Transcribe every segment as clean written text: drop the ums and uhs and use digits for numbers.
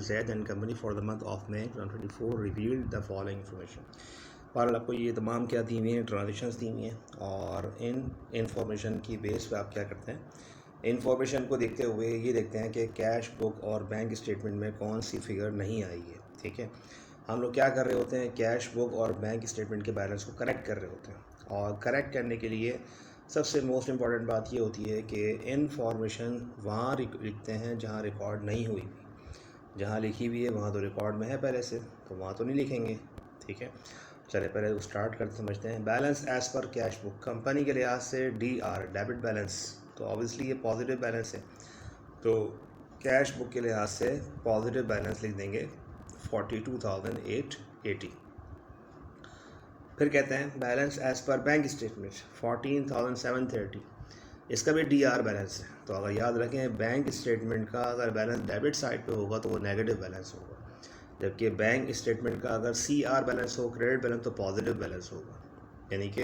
Zaid and company for the month of May 2024 revealed the following information। बहरहाल आपको ये तमाम क्या दी हुई हैं, ट्रांजेक्शन्स दी हुई हैं और इन इंफॉर्मेशन की बेस पे आप क्या करते हैं, इंफॉर्मेशन को देखते हुए ये देखते हैं कि कैश बुक और बैंक स्टेटमेंट में कौन सी फिगर नहीं आई है। ठीक है, हम लोग क्या कर रहे होते हैं, कैश बुक और बैंक स्टेटमेंट के बैलेंस को करेक्ट कर रहे होते हैं और करेक्ट करने के लिए सबसे मोस्ट इम्पॉर्टेंट बात ये होती है कि इंफॉर्मेशन वहाँ लिखते हैं जहाँ रिकॉर्ड नहीं हुई, जहाँ लिखी हुई है वहाँ तो रिकॉर्ड में है पहले से, तो वहाँ तो नहीं लिखेंगे। ठीक है, चले पहले वो स्टार्ट करते समझते हैं। Balance as per cash book, company के लिहाज से DR डेबिट बैलेंस, तो ऑब्वियसली ये पॉजिटिव बैलेंस है, तो कैश बुक के लिहाज से पॉजिटिव बैलेंस लिख देंगे 42,880। फिर कहते हैं balance as per bank statement 14,730, इसका भी DR बैलेंस है। तो अगर याद रखें, बैंक स्टेटमेंट का अगर बैलेंस डेबिट साइड पे होगा तो वो नेगेटिव बैलेंस होगा, जबकि बैंक स्टेटमेंट का अगर CR बैलेंस हो, क्रेडिट बैलेंस, तो पॉजिटिव बैलेंस होगा। यानी कि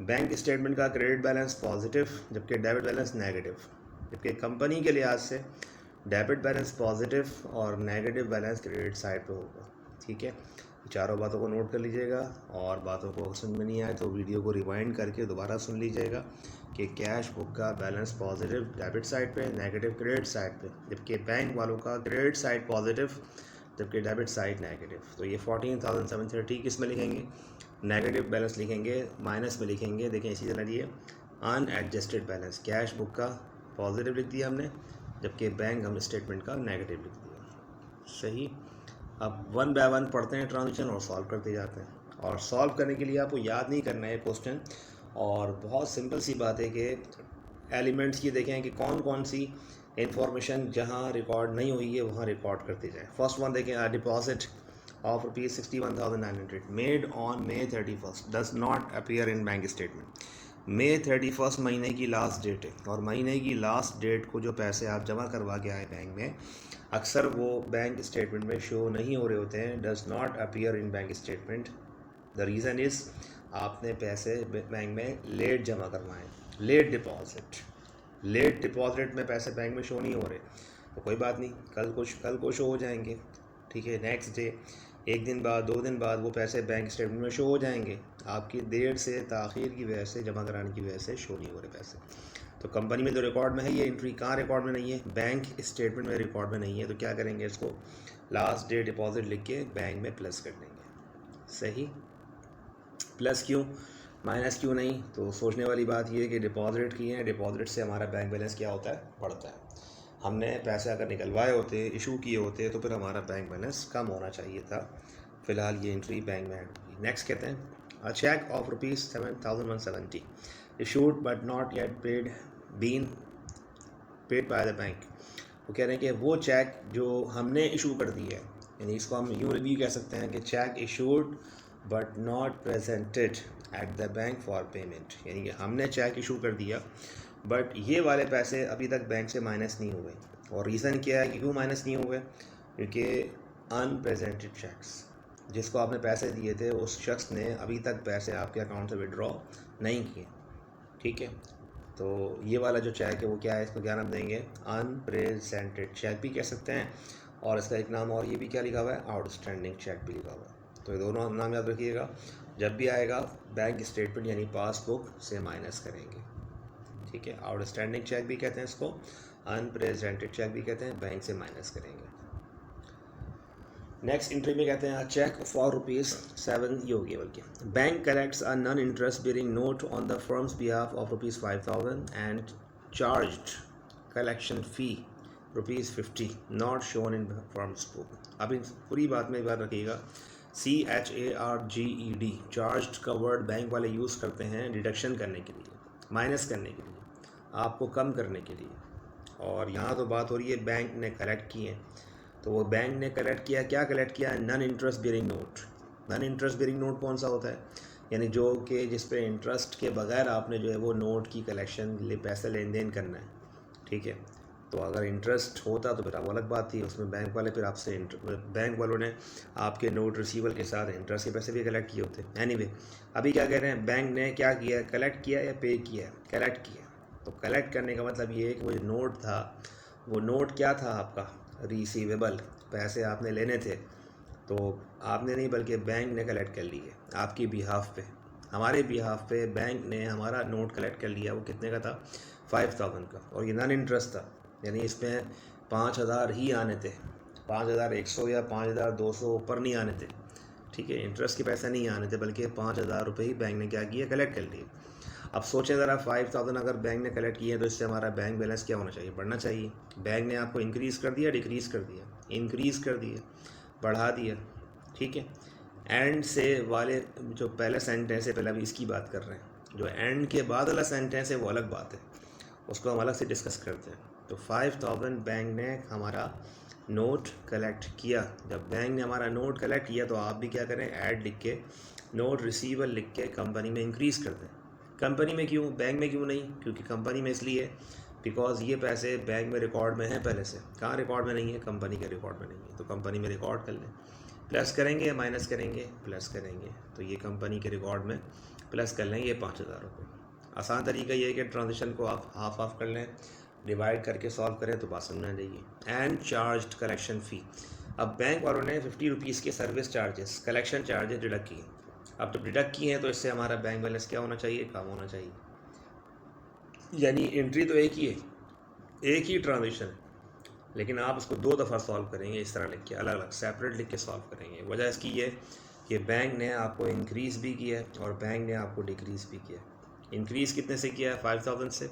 बैंक स्टेटमेंट का क्रेडिट बैलेंस पॉजिटिव जबकि डेबिट बैलेंस नेगेटिव, जबकि कंपनी के लिहाज से डेबिट बैलेंस पॉजिटिव और नेगेटिव बैलेंस क्रेडिट साइड पे होगा। ठीक है, चारों बातों को नोट कर लीजिएगा और बातों को समझ में नहीं आए तो वीडियो को रिवाइंड करके दोबारा सुन लीजिएगा कि कैश बुक का बैलेंस पॉजिटिव डेबिट साइड पे, नेगेटिव क्रेडिट साइड पे, जबकि बैंक वालों का क्रेडिट साइड पॉजिटिव जबकि डेबिट साइड नेगेटिव। तो ये 14,730 किस में लिखेंगे, नेगेटिव बैलेंस लिखेंगे, माइनस में लिखेंगे। देखें इसी तरह ये अनएडजस्टेड बैलेंस, कैश बुक का पॉजिटिव लिख दिया हमने जबकि बैंक हमने स्टेटमेंट का नेगेटिव लिख दिया। सही, अब वन बाय वन पढ़ते हैं ट्रांजेक्शन और सॉल्व करते जाते हैं। और सॉल्व करने के लिए आपको याद नहीं करना है क्वेश्चन, और बहुत सिंपल सी बात है कि एलिमेंट्स ये देखें कि कौन कौन सी इंफॉर्मेशन जहाँ रिकॉर्ड नहीं हुई है वहाँ रिकॉर्ड करते जाएँ। फर्स्ट वन देखें, deposit of ₹61,900 made on May 31 does not appear in bank statement. May 31 महीने की लास्ट डेट है और महीने की लास्ट डेट को जो पैसे आप जमा करवा के आए बैंक में, अक्सर वो बैंक स्टेटमेंट में शो नहीं हो रहे होते हैं, does not appear in bank statement. The reason is आपने पैसे बैंक में लेट जमा करवाएं, लेट डिपॉजिट में पैसे बैंक में शो नहीं हो रहे, तो कोई बात नहीं, कल को शो हो जाएंगे। ठीक है, नेक्स्ट डे, एक दिन बाद, 2 दिन बाद वो पैसे बैंक स्टेटमेंट में शो हो जाएंगे। आपकी देर से, ताख़ीर की वजह से, जमा कराने की वजह से शो नहीं हो रहे पैसे। तो कंपनी में तो रिकॉर्ड में है ये एंट्री, कहाँ रिकॉर्ड में नहीं है, बैंक स्टेटमेंट में रिकॉर्ड में नहीं है, तो क्या करेंगे, इसको लास्ट डे डिपॉजिट लिख के बैंक में प्लस कर देंगे। सही, प्लस क्यों, माइनस क्यों नहीं? तो सोचने वाली बात ये है कि डिपॉजिट किए हैं, डिपॉजिट से हमारा बैंक बैलेंस क्या होता है, बढ़ता है। हमने पैसे अगर निकलवाए होते, इशू किए होते, तो फिर हमारा बैंक बैलेंस कम होना चाहिए था। फ़िलहाल ये एंट्री बैंक में ऐड होगी। नेक्स्ट कहते हैं, a cheque of ₹7,170 issued but not yet paid by the bank. वो कह रहे हैं कि वो चेक जो हमने इशू कर दी है, यानी इसको हम यूँ भी कह सकते हैं कि check issued but not presented at the bank for payment, यानी कि हमने चेक इशू कर दिया बट ये वाले पैसे अभी तक बैंक से माइनस नहीं हुए। और रीज़न क्या है कि क्यों माइनस नहीं हुए, क्योंकि अनप्रेजेंटेड चेक्स, जिसको आपने पैसे दिए थे उस शख्स ने अभी तक पैसे आपके अकाउंट से विड्रॉ नहीं किए। ठीक है, तो ये वाला जो चेक है वो क्या है, इसको क्या नाम देंगे, अनप्रेजेंटेड चेक भी कह सकते हैं, और इसका एक नाम और ये भी क्या लिखा हुआ है, आउटस्टैंडिंग चेक भी लिखा हुआ है। तो ये दोनों नाम याद रखिएगा, जब भी आएगा बैंक स्टेटमेंट यानी पासबुक से माइनस करेंगे। ठीक है, आउटस्टैंडिंग चेक भी कहते हैं इसको, अनप्रेजेंटेड चेक भी कहते हैं, बैंक से माइनस करेंगे। नेक्स्ट एंट्री में कहते हैं, चेक फॉर ₹7 ये होगी, बल्कि bank collects a non interest bearing note on the firm's behalf of ₹5,000 and charged collection fee ₹50 not shown in firm's book. अब इन पूरी बात में याद रखिएगा, CHARGED, चार्ज्ड का वर्ड बैंक वाले यूज़ करते हैं डिडक्शन करने के लिए, माइनस करने के लिए, आपको कम करने के लिए। और यहाँ तो बात हो रही है बैंक ने कलेक्ट किए, तो वो बैंक ने कलेक्ट किया, क्या कलेक्ट किया, non interest bearing note. Non interest bearing note कौन सा होता है, यानी जो कि जिस पे इंटरेस्ट के बगैर आपने जो है वो नोट की कलेक्शन पैसे लेन देन करना है। ठीक है, तो अगर इंटरेस्ट होता तो फिर वो अलग बात थी, उसमें बैंक वाले फिर आपसे बैंक वालों ने आपके नोट रिसीवल के साथ इंटरेस्ट के पैसे भी कलेक्ट किए होते। एनीवे, अभी क्या कह रहे हैं, बैंक ने क्या किया, कलेक्ट किया या पे किया, कलेक्ट किया। तो कलेक्ट करने का मतलब ये है कि वो जो नोट था, वो नोट क्या था आपका, रिसीवेबल, पैसे आपने लेने थे तो आपने नहीं बल्कि बैंक ने कलेक्ट कर लिए आपकी बिहाफ पे, हमारे बिहाफ पे बैंक ने हमारा नोट कलेक्ट कर लिया। वो कितने का था? 5000 का, और ये नॉन इंटरेस्ट था, यानी इसमें 5000 ही आने थे, 5100 या 5200 ऊपर नहीं आने थे। ठीक है, इंटरेस्ट के पैसे नहीं आने थे, बल्कि 5000 रुपये ही बैंक ने क्या किया? कलेक्ट कर लिए। अब सोचें ज़रा, 5000 अगर बैंक ने कलेक्ट किए तो इससे हमारा बैंक बैलेंस क्या होना चाहिए? बढ़ना चाहिए। बैंक ने आपको इंक्रीज़ कर दिया, डिक्रीज़ कर दिया? इंक्रीज़ कर दिया, बढ़ा दिया। ठीक है, एंड से वाले जो पहला सेंटेंस है, पहले अभी इसकी बात कर रहे हैं, जो एंड के बाद वाला सेंटेंस है वो अलग बात है, उसको हम अलग से डिस्कस करते हैं। तो 5000 बैंक ने हमारा नोट कलेक्ट किया। जब बैंक ने हमारा नोट कलेक्ट किया तो आप भी क्या करें? ऐड लिख के, नोट रिसीवेबल लिख के कंपनी में इंक्रीज़ कर दें। कंपनी में क्यों, बैंक में क्यों नहीं? क्योंकि कंपनी में इसलिए बिकॉज ये पैसे बैंक में रिकॉर्ड में हैं पहले से। कहाँ रिकॉर्ड में नहीं है? कंपनी के रिकॉर्ड में नहीं है, तो कंपनी में रिकॉर्ड कर लें। प्लस करेंगे, माइनस करेंगे, प्लस करेंगे, तो ये कंपनी के रिकॉर्ड में प्लस कर लेंगे 5000 रुपये। आसान तरीका ये है कि ट्रांजेक्शन को आप हाफ हाफ कर लें, डिवाइड करके सॉल्व करें तो बात समझ आ जाएगी। एंड चार्ज कलेक्शन फ़ी, अब बैंक वालों ने 50 रुपीज़ के service charges, collection charges deduct किए। अब तो डिडक्ट किए हैं तो इससे हमारा बैंक बैलेंस क्या होना चाहिए? कम होना चाहिए। यानी एंट्री तो एक ही है, एक ही ट्रांजेक्शन है, लेकिन आप उसको 2 दफ़ा सॉल्व करेंगे, इस तरह लिख के, अलग अलग सेपरेट लिख के सॉल्व करेंगे। वजह इसकी ये कि बैंक ने आपको इंक्रीज़ भी किया है और बैंक ने आपको डिक्रीज़ भी किया है। इंक्रीज़ कितने से किया है? 5000 से,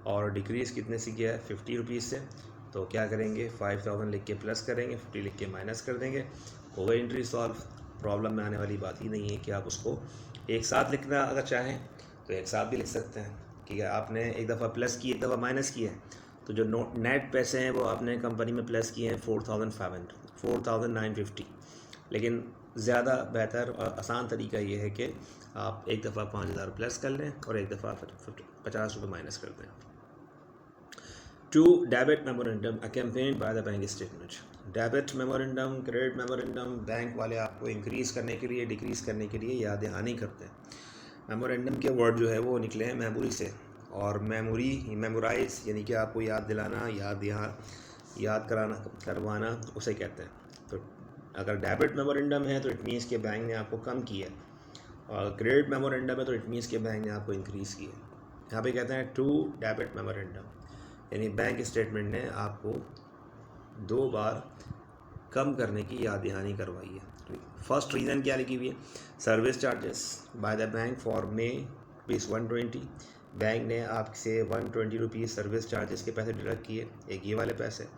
और डिक्रीज़ कितने से किया है? 50 रुपीज़ से। तो क्या करेंगे? 5000 लिख के प्लस करेंगे, 50 लिख के माइनस कर देंगे, हो गई एंट्री सॉल्व। प्रॉब्लम में आने वाली बात ही नहीं है कि आप उसको एक साथ लिखना अगर चाहें तो एक साथ भी लिख सकते हैं कि आपने एक दफ़ा प्लस की, एक दफ़ा माइनस किया है, तो जो नेट पैसे हैं वो आपने कंपनी में प्लस किए हैं 4950, लेकिन ज़्यादा बेहतर और आसान तरीका ये है कि आप एक दफ़ा 5000 प्लस कर लें और एक दफ़ा 50 रुपये माइनस कर दें। To debit memorandum accompanied by the bank statement. Debit memorandum, credit memorandum bank वाले आपको इंक्रीज़ करने के लिए, डिक्रीज़ करने के लिए याद दहानी करते हैं। मेमोरेंडम के वर्ड जो है वो निकले हैं मेमोरी से, और मेमोराइज यानी कि आपको याद दिलाना, याद कराना, करवाना, उसे कहते हैं। तो अगर डेबिट मेमोरेंडम है तो इट मीन्स के बैंक ने आपको कम किया है, और क्रेडिट मेमोरेंडम है तो इट मीन्स के बैंक ने आपको इंक्रीज़ किया है। यहाँ पे कहते हैं टू डेबिट मेमोरेंडम, यानी बैंक स्टेटमेंट ने आपको 2 बार कम करने की याद दहानी करवाई है। फर्स्ट रीज़न क्या लिखी हुई है? Service charges bye the bank for may ₹120, bank ने आपसे 120 रुपीज़ सर्विस चार्जेस के पैसे डिडक्ट किए, एक ये वाले पैसे।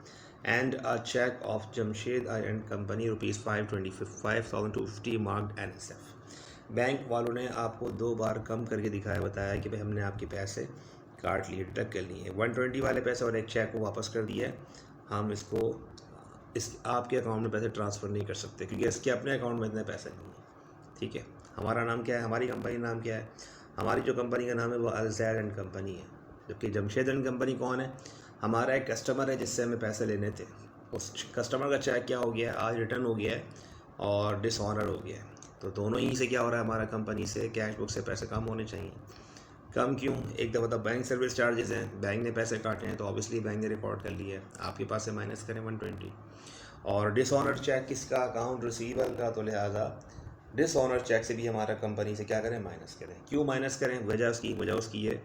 And a cheque of Jamshed and company ₹5,250 marked NSF, bank वालों ने आपको 2 बार कम करके दिखाया, बताया कि भाई हमने आपके पैसे काट लिए, डिडक्ट कर लिए, 120 वाले पैसे और एक चेक को वापस कर दिया है। हम इसको आपके अकाउंट में पैसे ट्रांसफ़र नहीं कर सकते क्योंकि इसके अपने अकाउंट में इतने पैसे नहीं हैं। ठीक है, हमारा नाम क्या है? हमारी कंपनी नाम क्या है? हमारी जो कंपनी का नाम है वो अल-ज़ैद एंड कंपनी है। जबकि जमशेद एंड कंपनी कौन है? हमारा एक कस्टमर है जिससे हमें पैसे लेने थे। उस कस्टमर का चेक क्या हो गया है? आज रिटर्न हो गया है और डिसऑनर हो गया है। तो दोनों ही से क्या हो रहा है? हमारा कंपनी से कैश बुक से पैसे कम होने चाहिए। कम क्यों? एक दफ़ा तो बैंक सर्विस चार्जेस हैं, बैंक ने पैसे काटे हैं तो ऑब्वियसली बैंक ने रिकॉर्ड कर लिया है, आपके पास से माइनस करें 120। और डिसऑनर चेक किसका? अकाउंट रिसीवेबल का, तो लिहाजा डिसऑनर चेक से भी हमारा कंपनी से क्या करें? माइनस करें। क्यों माइनस करें? वजह उसकी है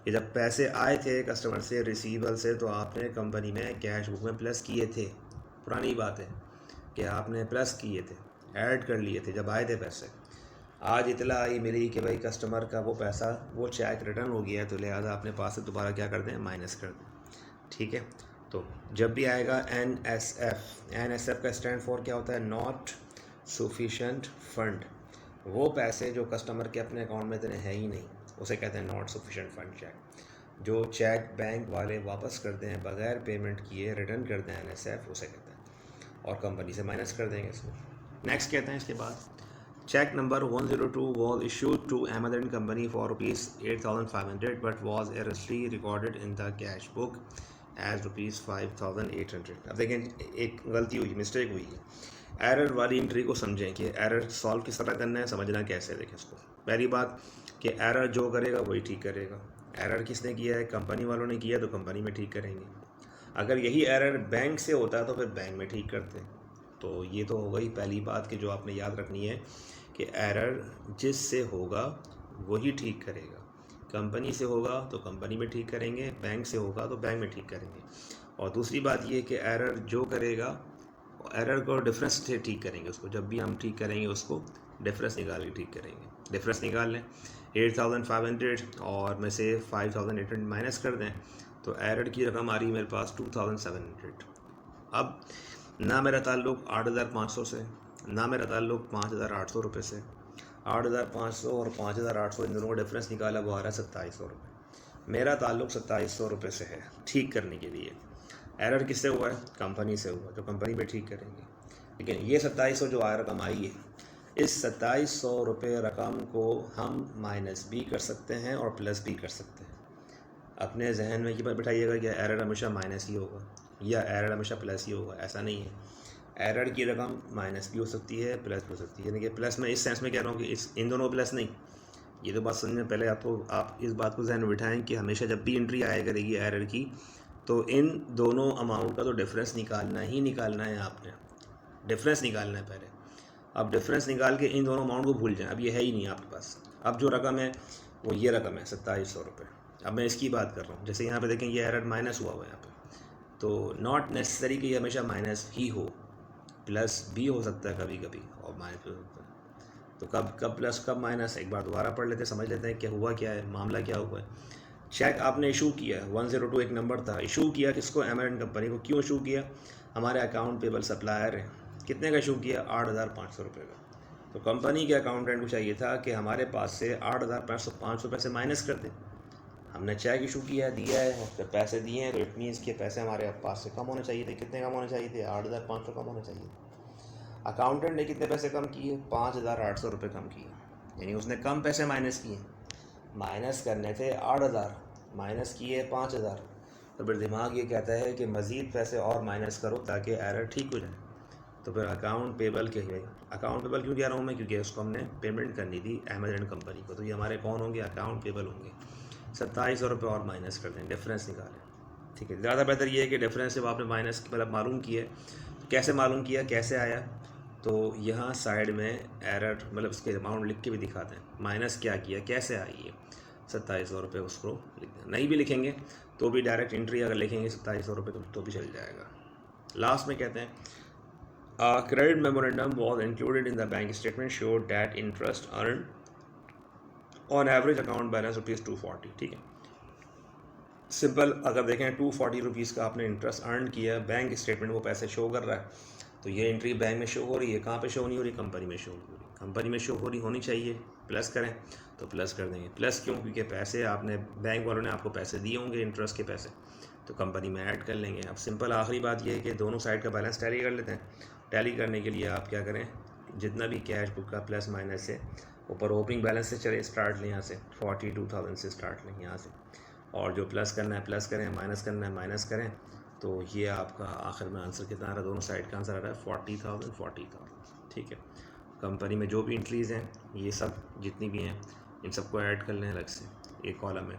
कि जब पैसे आए थे कस्टमर से रिसीवेबल से तो आपने कंपनी में कैश बुक में प्लस किए थे। पुरानी बात है कि आपने प्लस किए थे, ऐड कर लिए थे जब आए थे पैसे। आज इतला आई मिली कि भाई कस्टमर का वो पैसा, वो चेक रिटर्न हो गया है, तो लिहाजा अपने पास से दोबारा क्या कर दें? माइनस कर दें। ठीक है, तो जब भी आएगा NSF का स्टैंड फॉर क्या होता है? Not sufficient fund. वो पैसे जो कस्टमर के अपने अकाउंट में इतने हैं ही नहीं, उसे कहते हैं नॉट सफिशेंट फंड चेक। जो चेक बैंक वाले वापस करते हैं बगैर पेमेंट किए, रिटर्न करते हैं NSF, उसे कहते हैं, और कंपनी से माइनस कर देंगे इसको। नेक्स्ट कहते हैं इसके बाद, check number 102 was issued to Ahmed and Company for ₹8,500 but was erroneously recorded in the cash book as ₹5,800। अब देखें, एक गलती हुई, मिस्टेक हुई है। एरर वाली एंट्री को समझें कि एरर सॉल्व किस तरह करना है, समझना कैसे। देखें इसको, पहली बात कि एरर जो करेगा वही ठीक करेगा। एरर किसने किया है? कंपनी वालों ने किया, तो कंपनी में ठीक करेंगे। अगर यही एरर बैंक से होता तो फिर बैंक में ठीक करते हैं। तो ये तो हो गई पहली बात कि जो आपने याद रखनी है कि एरर जिससे होगा वही ठीक करेगा। कंपनी से होगा तो कंपनी में ठीक करेंगे, बैंक से होगा तो बैंक में ठीक करेंगे। और दूसरी बात ये कि एरर जो करेगा एरर को डिफरेंस से ठीक करेंगे। उसको जब भी हम ठीक करेंगे उसको डिफरेंस निकाल के ठीक करेंगे। डिफरेंस निकाल लें 8500 और में से 5800 माइनस कर दें तो एरर की रकम आ रही है मेरे पास 2700। अब ना मेरा ताल्लुक़ 8500 से, ना मेरा ताल्लुक़ 5800 रुपये से। 8500 और 5800 इन दोनों का डिफरेंस निकाला, वो आ रहा है 2700 रुपये। मेरा ताल्लुक़ 2700 रुपये से है ठीक करने के लिए। एरर किससे हुआ है? कंपनी से हुआ, जो कंपनी पे ठीक करेंगे। लेकिन ये 2700 जो रकम आई है, इस 2700 रुपये रकम को हम माइनस भी कर सकते हैं और प्लस भी कर सकते हैं। अपने जहन में ये बात बिठाइएगा कि एरर हमेशा माइनस ही होगा या एरर हमेशा प्लस ही होगा, ऐसा नहीं है। एरर की रकम माइनस भी हो सकती है, प्लस भी हो सकती है। यानी कि प्लस में इस सेंस में कह रहा हूँ कि इन दोनों प्लस नहीं। ये तो बात समझने पहले आप इस बात को जहन में बिठाएँ कि हमेशा जब भी एंट्री आया करेगी एरर की, तो इन दोनों अमाउंट का तो डिफरेंस निकालना है आपने। डिफरेंस निकालना है पहले। अब डिफरेंस निकाल के इन दोनों अमाउंट को भूल जाएं, अब ये है ही नहीं आपके पास। अब जो रकम है वो ये रकम है 2700 रुपये। अब मैं इसकी बात कर रहा हूँ। जैसे यहाँ पे देखें ये एरर माइनस हुआ यहाँ पे, तो नॉट नेसेसरी कि हमेशा माइनस ही हो, प्लस भी हो सकता है कभी कभी और माइनस भी हो सकता है। तो कब प्लस कब माइनस, एक बार दोबारा पढ़ लेते हैं, समझ लेते हैं क्या हुआ, क्या है मामला, क्या हुआ है। चेक आपने इशू किया, 102 एक नंबर था, इशू किया किसको? एमरन कंपनी को। क्यों इशू किया? हमारे अकाउंट पेबल सप्लायर है। कितने का इशू किया? 8500 रुपये का। तो कंपनी के अकाउंटेंट को चाहिए था कि हमारे पास से 8500 रुपये से माइनस कर दें। हमने चेक इशू किया, दिया है, उसके पैसे दिए हैं, तो इट मीन्स के पैसे हमारे पास से कम होने चाहिए थे। कितने कम होने चाहिए थे? 8500 कम होने चाहिए। अकाउंटेंट ने कितने पैसे कम किए? 5800 रुपये कम किए। यानी उसने कम पैसे माइनस किए। माइनस करने थे 8000, माइनस किए 5000। तो फिर दिमाग ये कहता है कि मज़ीद पैसे और माइनस करो ताकि एरर ठीक हो जाए। तो फिर अकाउंट पेबल के हुए। अकाउंट पेबल क्यों कह रहा हूँ मैं? क्योंकि उसको हमने पेमेंट करनी थी अमेज़न कंपनी को। तो ये हमारे कौन होंगे? अकाउंट पेबल होंगे। 2700 रुपये और माइनस कर दें, डिफरेंस निकालें। ठीक है, ज़्यादा बेहतर ये है कि डिफरेंस जब आपने माइनस मतलब मालूम किया, तो कैसे मालूम किया, कैसे आया? तो यहाँ साइड में एरर मतलब उसके अमाउंट लिख के भी दिखाते हैं, माइनस क्या किया, कैसे आई है 2700 रुपये, उसको लिख दें। नहीं भी लिखेंगे तो भी डायरेक्ट एंट्री अगर लिखेंगे 2700 रुपये तो भी चल जाएगा। लास्ट में कहते हैं credit memorandum was included in the bank statement showed that interest earn on average account balance ₹240। ठीक है, सिंपल। अगर देखें 240 रुपीज़ का आपने इंटरेस्ट अर्न किया, बैंक स्टेटमेंट वो पैसे शो कर रहा है, तो ये एंट्री बैंक में शो हो रही है। कहाँ पे शो नहीं हो रही? कंपनी में शो हो रही। कंपनी में शो हो रही होनी चाहिए, प्लस करें तो प्लस कर देंगे। प्लस क्यों? क्योंकि पैसे आपने बैंक वालों ने आपको पैसे दिए होंगे इंटरेस्ट के पैसे, तो कंपनी में ऐड कर लेंगे। अब सिंपल आखिरी बात ये है कि दोनों साइड का बैलेंस टैली कर लेते हैं। टैली करने के लिए आप क्या करें, जितना भी कैश बुक का प्लस माइनस है, ऊपर ओपनिंग बैलेंस से चले स्टार्ट लें, यहाँ से 42,000 से स्टार्ट लें यहाँ से, और जो प्लस करना है प्लस करें, माइनस करना है माइनस करें। तो ये आपका आखिर में आंसर कितना आ रहा है? दोनों साइड का आंसर आ रहा है 40,000। ठीक है, कंपनी में जो भी एंट्रीज़ हैं ये सब जितनी भी हैं इन सबको ऐड कर लें अलग से एक कॉलम में।